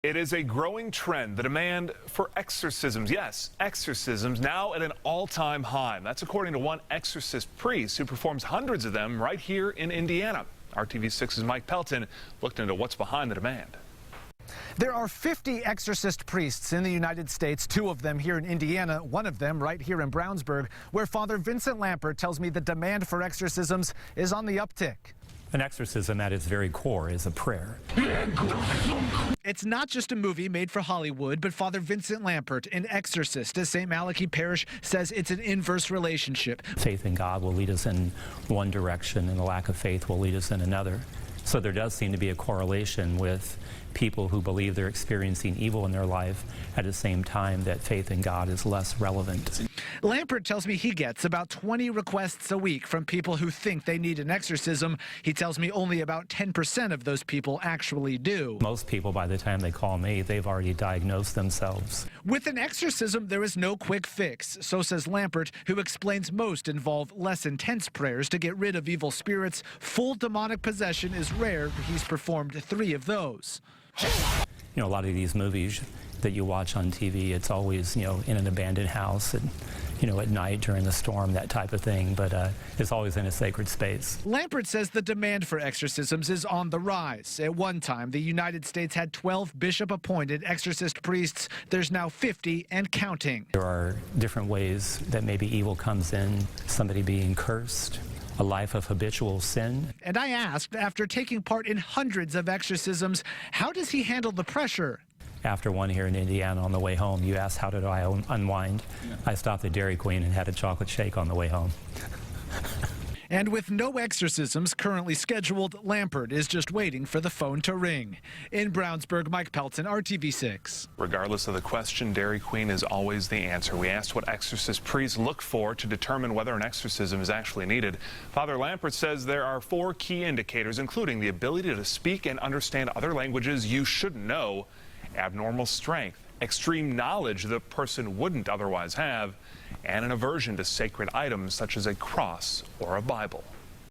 It is a growing trend, the demand for exorcisms. Yes, exorcisms now at an all-time high. That's according to one exorcist priest who performs hundreds of them right here in Indiana. RTV6's Mike Pelton looked into what's behind the demand. There are 50 exorcist priests in the United States, 2 of them here in Indiana, 1 of them right here in Brownsburg, where Father Vincent Lampert tells me the demand for exorcisms is on the uptick. An exorcism at its very core is a prayer. It's not just a movie made for Hollywood, but Father Vincent Lampert, an exorcist at St. Malachy Parish, says it's an inverse relationship. Faith in God will lead us in one direction, and the lack of faith will lead us in another. So there does seem to be a correlation with people who believe they're experiencing evil in their life at the same time that faith in God is less relevant. Lampert tells me he gets about 20 requests a week from people who think they need an exorcism. He tells me only about 10% of those people actually do. Most people, by the time they call me, they've already diagnosed themselves. With an exorcism, there is no quick fix, so says Lampert, who explains most involve less intense prayers to get rid of evil spirits. Full demonic possession is rare. He's performed 3 of those. You know, a lot of these movies that you watch on TV, it's always, in an abandoned house and, at night during the storm, that type of thing, but it's always in a sacred space. Lampert says the demand for exorcisms is on the rise. At one time, the United States had 12 bishop-appointed exorcist priests. There's now 50 and counting. There are different ways that maybe evil comes in, somebody being cursed, a life of habitual sin. And I asked, after taking part in hundreds of exorcisms, how does he handle the pressure? After one here in Indiana on the way home, you asked, how did I unwind? Yeah. I stopped at Dairy Queen and had a chocolate shake on the way home. And with no exorcisms currently scheduled, Lampert is just waiting for the phone to ring. In Brownsburg, Mike Pelton, RTV6. Regardless of the question, Dairy Queen is always the answer. We asked what exorcist priests look for to determine whether an exorcism is actually needed. Father Lampert says there are 4 key indicators, including the ability to speak and understand other languages you shouldn't know, abnormal strength, extreme knowledge the person wouldn't otherwise have, and an aversion to sacred items such as a cross or a Bible.